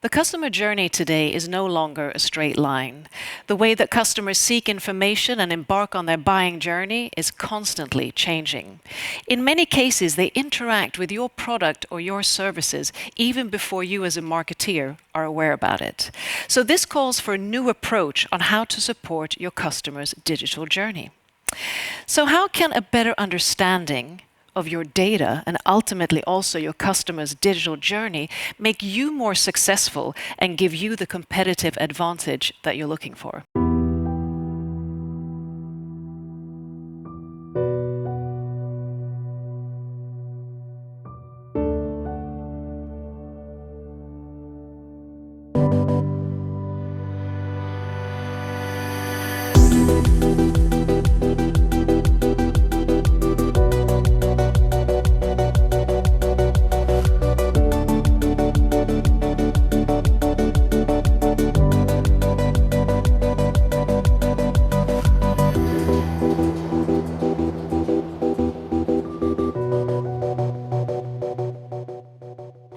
The customer journey today is no longer a straight line. The way that customers seek information and embark on their buying journey is constantly changing. In many cases, they interact with your product or your services even before you as a marketeer are aware about it. So this calls for a new approach on how to support your customer's digital journey. So how can a better understanding of your data and ultimately also your customer's digital journey make you more successful and give you the competitive advantage that you're looking for?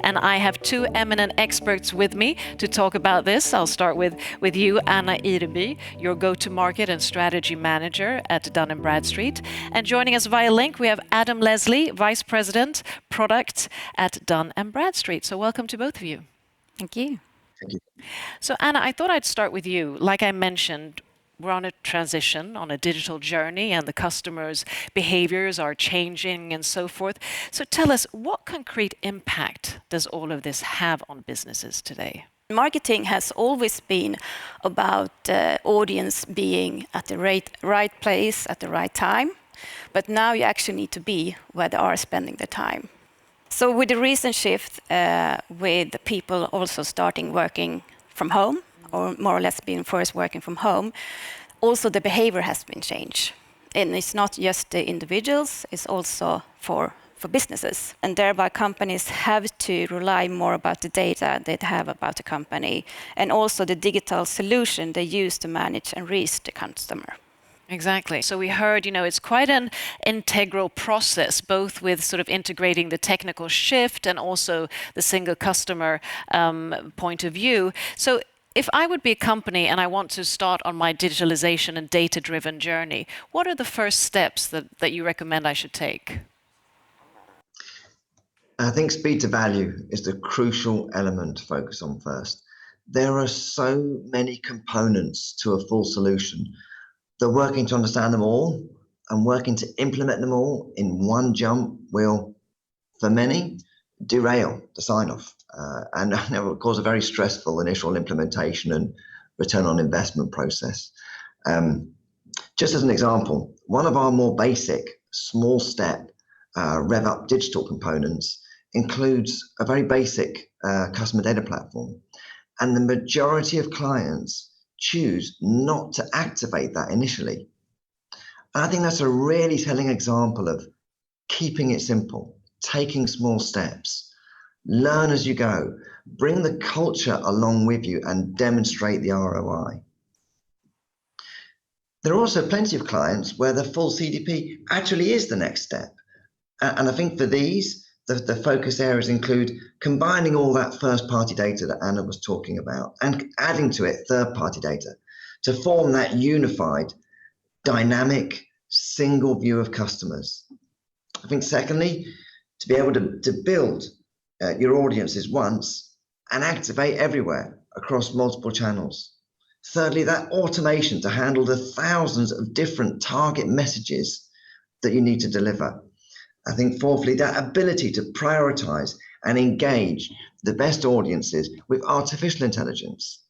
And I have two eminent experts with me to talk about this. I'll start with you, Anna Ireby, your go-to-market and strategy manager at Dun & Bradstreet. And joining us via link, we have Adam Leslie, Vice President, Product at Dun & Bradstreet. So welcome to both of you. Thank you. Thank you. So Anna, I thought I'd start with you. Like I mentioned, we're on a transition, on a digital journey, and the customers' behaviors are changing and so forth. So tell us, what concrete impact does all of this have on businesses today? Marketing has always been about the audience being at the right place at the right time, but now you actually need to be where they are spending the time. So with the recent shift, with people also starting working from home, or more or less being first working from home, also the behavior has been changed. And it's not just the individuals, it's also for businesses. And thereby companies have to rely more about the data they have about the company and also the digital solution they use to manage and reach the customer. Exactly. So we heard, it's quite an integral process, both with sort of integrating the technical shift and also the single customer point of view. So if I would be a company and I want to start on my digitalization and data-driven journey, what are the first steps that you recommend I should take? I think speed to value is the crucial element to focus on first. There are so many components to a full solution that working to understand them all and working to implement them all in one jump will, for many, derail the sign-off and will cause a very stressful initial implementation and return on investment process. Just as an example, one of our more basic small step rev up digital components includes a very basic customer data platform, and the majority of clients choose not to activate that initially. And I think that's a really telling example of keeping it simple, taking small steps, learn as you go, bring the culture along with you and demonstrate the ROI. There are also plenty of clients where the full CDP actually is the next step. And I think for these, the focus areas include combining all that first-party data that Anna was talking about and adding to it third-party data to form that unified, dynamic, single view of customers. I think secondly, to be able to build your audiences once and activate everywhere across multiple channels. Thirdly, that automation to handle the thousands of different target messages that you need to deliver. I think fourthly, that ability to prioritize and engage the best audiences with artificial intelligence.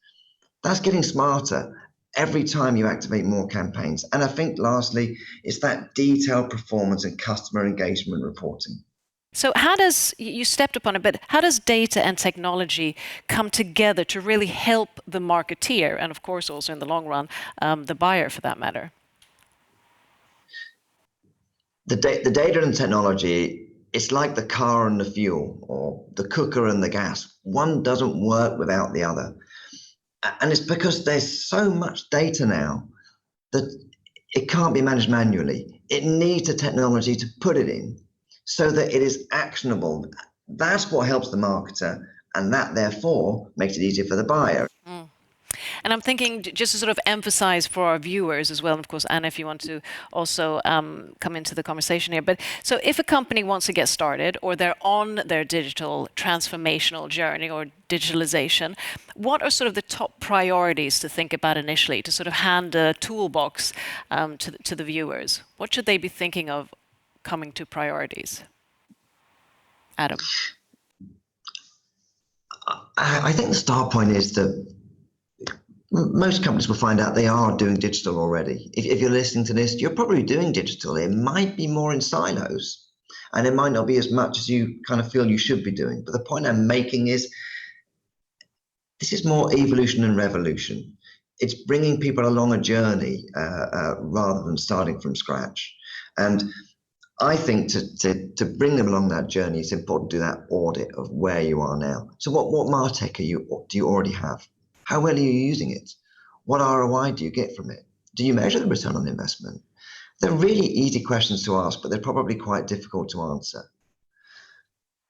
That's getting smarter every time you activate more campaigns. And I think lastly, it's that detailed performance and customer engagement reporting. So you stepped upon it, but how does data and technology come together to really help the marketeer and of course also in the long run, the buyer for that matter? The data and technology, it's like the car and the fuel or the cooker and the gas. One doesn't work without the other. And it's because there's so much data now that it can't be managed manually. It needs the technology to put it in so that it is actionable. That's what helps the marketer And that, therefore, makes it easier for the buyer. And I'm thinking, just to sort of emphasize for our viewers as well, and of course, Anna, if you want to also come into the conversation here. But so if a company wants to get started, or they're on their digital transformational journey or digitalization, what are sort of the top priorities to think about initially, to sort of hand a toolbox to the viewers? What should they be thinking of coming to priorities? Adam. I think the start point is that most companies will find out they are doing digital already. If you're listening to this, you're probably doing digital. It might be more in silos, and it might not be as much as you kind of feel you should be doing. But the point I'm making is this is more evolution and revolution. It's bringing people along a journey rather than starting from scratch. And I think to bring them along that journey, it's important to do that audit of where you are now. So what MarTech do you already have? How well are you using it? What ROI do you get from it? Do you measure the return on investment? They're really easy questions to ask, but they're probably quite difficult to answer.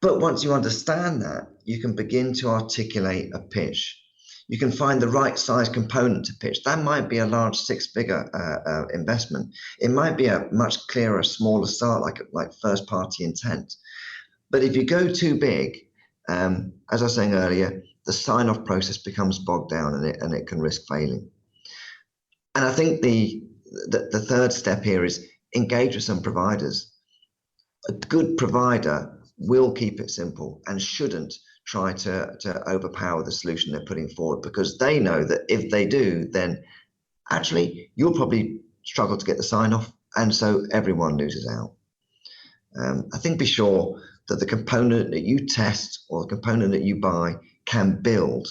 But once you understand that, you can begin to articulate a pitch. You can find the right size component to pitch. That might be a large six-figure investment. It might be a much clearer, smaller start, like first-party intent. But if you go too big, as I was saying earlier, the sign-off process becomes bogged down, and it can risk failing. And I think the third step here is engage with some providers. A good provider will keep it simple and shouldn't try to overpower the solution they're putting forward, because they know that if they do, then actually you'll probably struggle to get the sign-off, and so everyone loses out. I think be sure that the component that you test or the component that you buy can build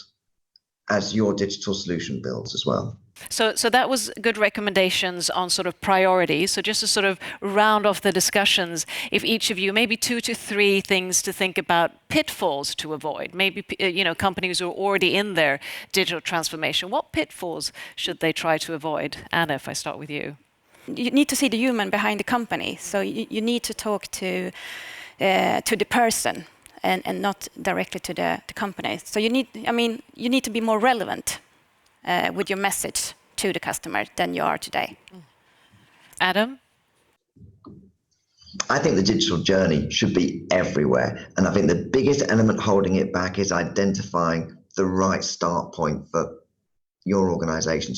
as your digital solution builds as well. So that was good recommendations on sort of priorities. So just to sort of round off the discussions, if each of you, maybe 2 to 3 things to think about, pitfalls to avoid, maybe companies who are already in their digital transformation, what pitfalls should they try to avoid? Anna, if I start with you. You need to see the human behind the company. So you need to talk to the person and not directly to the company. So you need to be more relevant with your message to the customer than you are today. Adam? I think the digital journey should be everywhere. And I think the biggest element holding it back is identifying the right start point for your organization.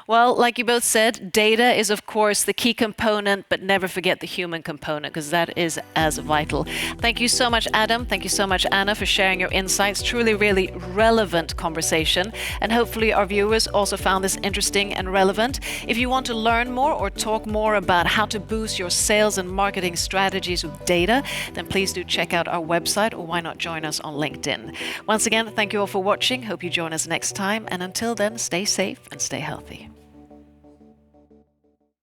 Well, like you both said, data is, of course, the key component, but never forget the human component, because that is as vital. Thank you so much, Adam. Thank you so much, Anna, for sharing your insights. Truly, really relevant conversation. And hopefully our viewers also found this interesting and relevant. If you want to learn more or talk more about how to boost your sales and marketing strategies with data, then please do check out our website, or why not join us on LinkedIn. Once again, thank you all for watching. Hope you join us next time. And until then, stay safe and stay healthy.